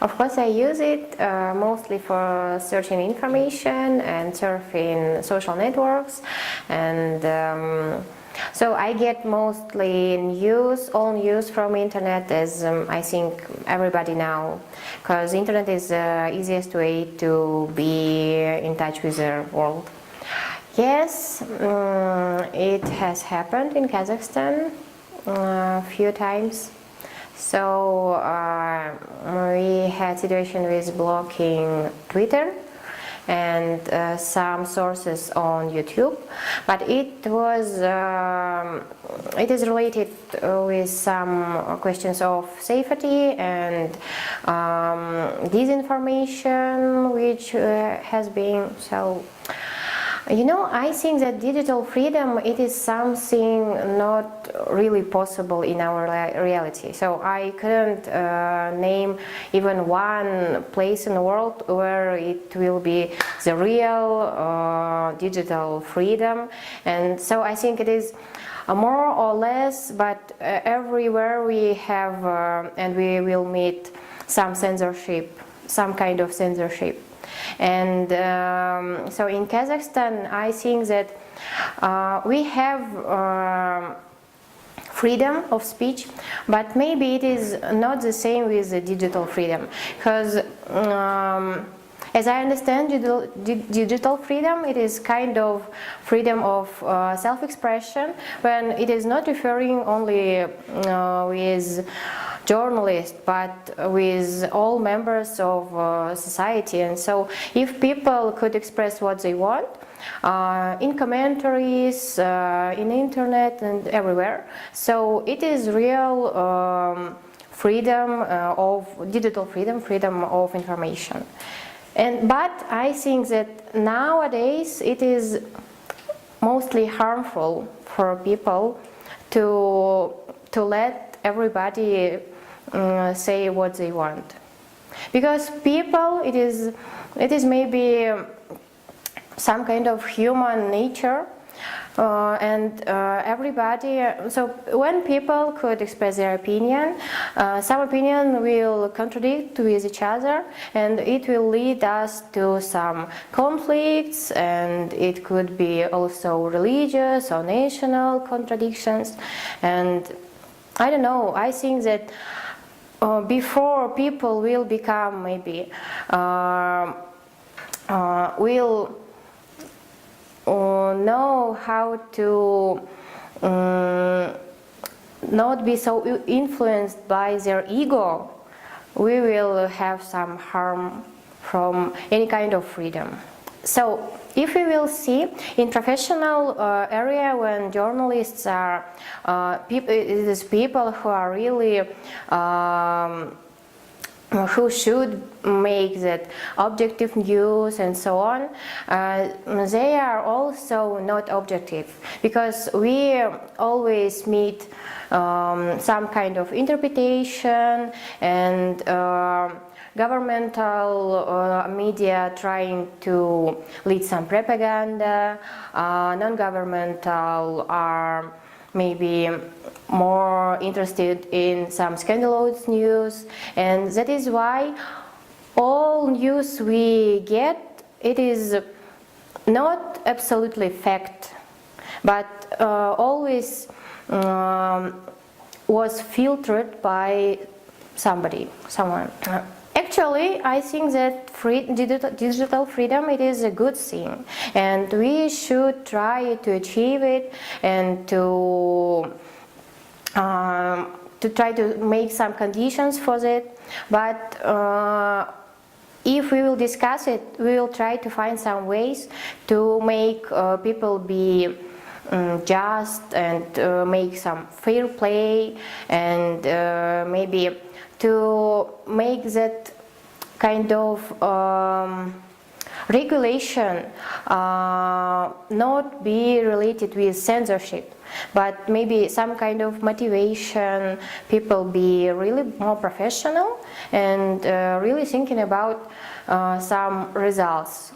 Of course, I use it mostly for searching information and surfing social networks, and so I get mostly all news from internet, as I think everybody now, because internet is the easiest way to be in touch with the world. Yes, it has happened in Kazakhstan a few times. So we had situation with blocking Twitter and some sources on YouTube, but it is related with some questions of safety and disinformation, which has been so. You know, I think that digital freedom, it is something not really possible in our reality. So I couldn't name even one place in the world where it will be the real digital freedom. And so I think it is more or less, but everywhere we have and we will meet some censorship, some kind of censorship. And so in Kazakhstan, I think that we have freedom of speech, but maybe it is not the same with the digital freedom, because as I understand digital freedom, it is kind of freedom of self-expression, when it is not referring only with journalists, but with all members of society. And so if people could express what they want in commentaries, in internet and everywhere, so it is real freedom of digital freedom, freedom of information. But I think that nowadays it is mostly harmful for people to let everybody say what they want, because people, it is maybe some kind of human nature, and everybody. So when people could express their opinion, some opinion will contradict with each other, and it will lead us to some conflicts, and it could be also religious or national contradictions. And I don't know, I think that before people will become maybe will know how to not be so influenced by their ego, we will have some harm from any kind of freedom. So if we will see in professional area, when journalists are people who are really who should make that objective news and so on, they are also not objective, because we always meet some kind of interpretation and governmental media trying to lead some propaganda, non-governmental are maybe more interested in some scandalous news, and that is why all news we get, it is not absolutely fact, but always was filtered by someone. Actually, I think that digital freedom, it is a good thing, and we should try to achieve it and to try to make some conditions for it. But if we will discuss it, we will try to find some ways to make people be just and make some fair play, and maybe to make that kind of regulation not be related with censorship, but maybe some kind of motivation, people be really more professional and really thinking about some results.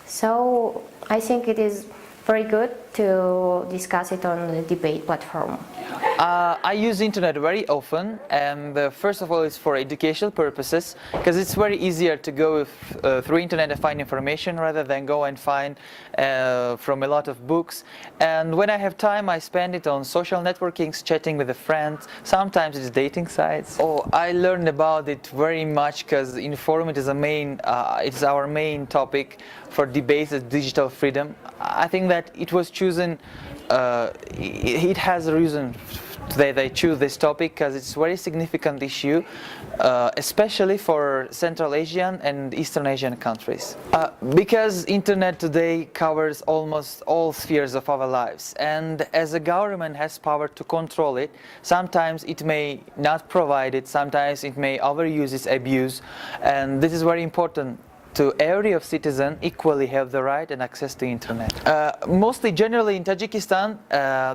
So I think it is very good to discuss it on the debate platform. I use internet very often, and first of all it's for educational purposes, because it's very easier to go through internet and find information rather than go and find from a lot of books. And when I have time, I spend it on social networking, chatting with a friend. Sometimes it's dating sites. Oh, I learned about it very much because in forum it is it's our main topic for debates, is digital freedom. I think that it was chosen. It has a reason they choose this topic, because it's a very significant issue, especially for Central Asian and Eastern Asian countries. Because internet today covers almost all spheres of our lives, and as a government has power to control it, sometimes it may not provide it, sometimes it may overuse its abuse, and this is very important. To every of citizen equally have the right and access to internet. Mostly, generally in Tajikistan,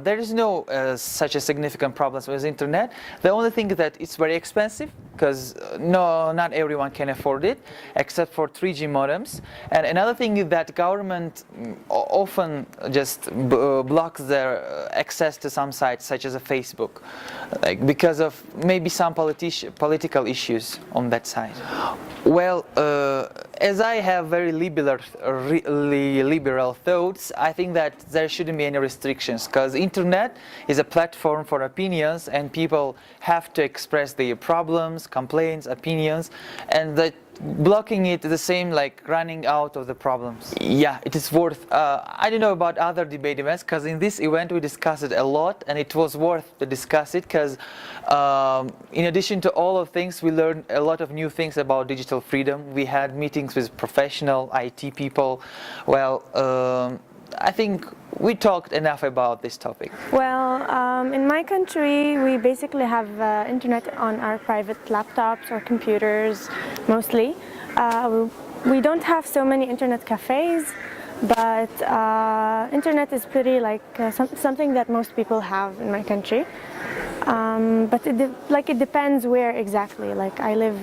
there is no such a significant problems with internet. The only thing is that it's very expensive, because not everyone can afford it, except for 3G modems. And another thing is that government often just blocks their access to some sites, such as a Facebook, because of maybe some political issues on that side. Well, as I have very liberal thoughts, I think that there shouldn't be any restrictions, because internet is a platform for opinions, and people have to express their problems, complaints, opinions, and that blocking it is the same like running out of the problems. Yeah, it is worth. I don't know about other debate events, because in this event we discussed it a lot, and it was worth to discuss it, because in addition to all of things, we learned a lot of new things about digital freedom. We had meetings with professional IT people. Well, I think we talked enough about this topic. Well, in my country, we basically have internet on our private laptops or computers, mostly. We don't have so many internet cafes, but internet is pretty like something that most people have in my country. But it depends where exactly. Like I live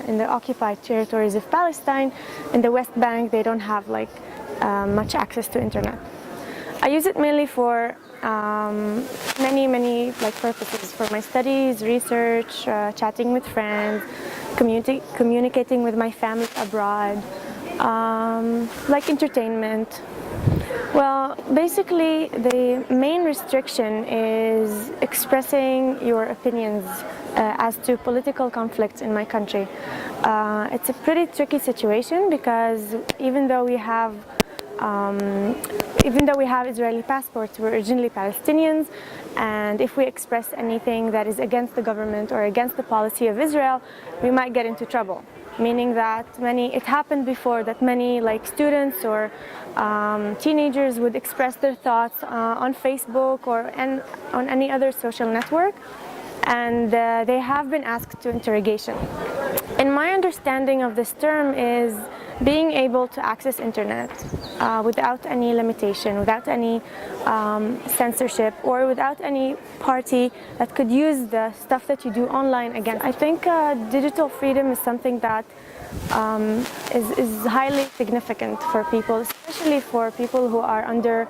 in the occupied territories of Palestine. In the West Bank, they don't have like much access to internet. I use it mainly for many like purposes, for my studies, research, chatting with friends, communicating with my family abroad, like entertainment. Well, basically the main restriction is expressing your opinions as to political conflicts in my country. It's a pretty tricky situation, because even though we have Israeli passports, we're originally Palestinians, and if we express anything that is against the government or against the policy of Israel, we might get into trouble. Meaning that it happened before that many like students or teenagers would express their thoughts on Facebook or on any other social network, and they have been asked to interrogation. And my understanding of this term is being able to access internet without any limitation, without any censorship, or without any party that could use the stuff that you do online against. I think digital freedom is something that is highly significant for people, especially for people who are under,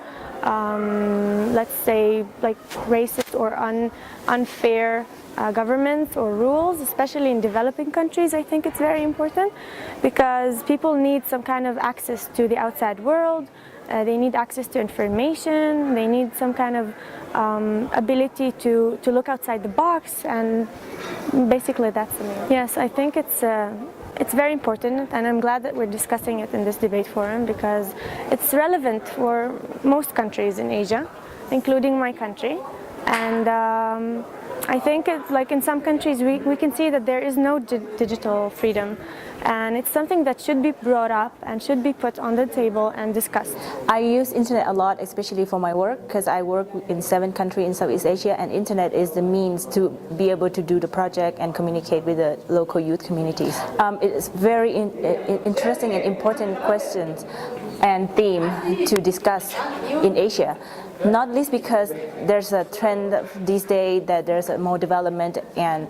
let's say, like racist or unfair governments or rules, especially in developing countries. I think it's very important, because people need some kind of access to the outside world. They need access to information. They need some kind of ability to look outside the box, and basically that's the main. Yes, I think it's very important, and I'm glad that we're discussing it in this debate forum, because it's relevant for most countries in Asia, including my country. And I think it's like in some countries we can see that there is no digital freedom, and it's something that should be brought up and should be put on the table and discussed. I use internet a lot, especially for my work, because I work in 7 countries in Southeast Asia, and internet is the means to be able to do the project and communicate with the local youth communities. It is very interesting and important questions and theme to discuss in Asia. Not least because there's a trend these days that there's more development and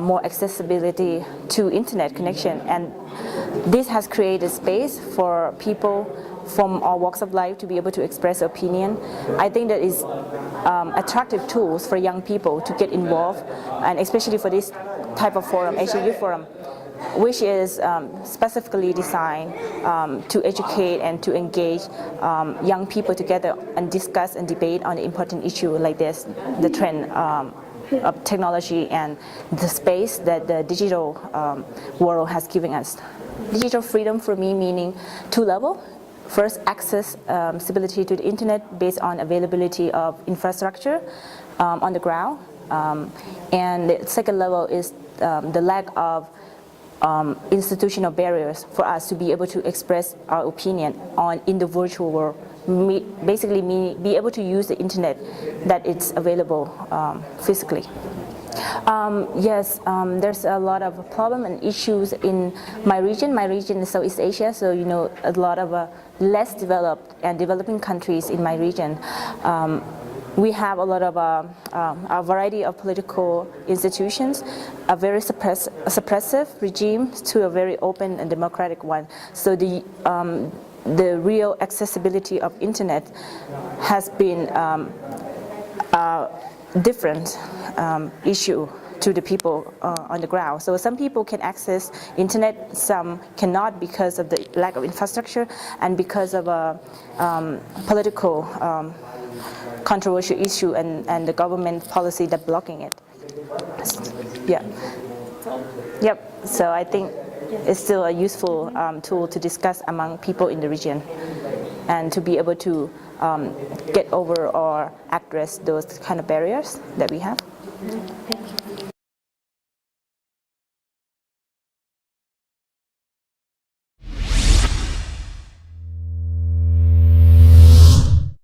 more accessibility to internet connection, and this has created space for people from all walks of life to be able to express opinion. I think that is attractive tools for young people to get involved, and especially for this type of forum, Asia Youth Forum, which is specifically designed to educate and to engage young people together and discuss and debate on an important issue like this, the trend of technology and the space that the digital world has given us. Digital freedom for me meaning two levels. First, access stability to the internet based on availability of infrastructure on the ground. And the second level is the lack of institutional barriers for us to be able to express our opinion in the virtual world. Basically, be able to use the internet that it's available physically. Yes, there's a lot of problem and issues in my region. My region is Southeast Asia, so you know a lot of less developed and developing countries in my region. We have a lot of a variety of political institutions, a very suppressive regime to a very open and democratic one. So the real accessibility of internet has been a different issue to the people on the ground. So some people can access internet, some cannot because of the lack of infrastructure and because of a political controversial issue and the government policy that blocking it. Yeah. Yep. So I think it's still a useful tool to discuss among people in the region and to be able to get over or address those kind of barriers that we have.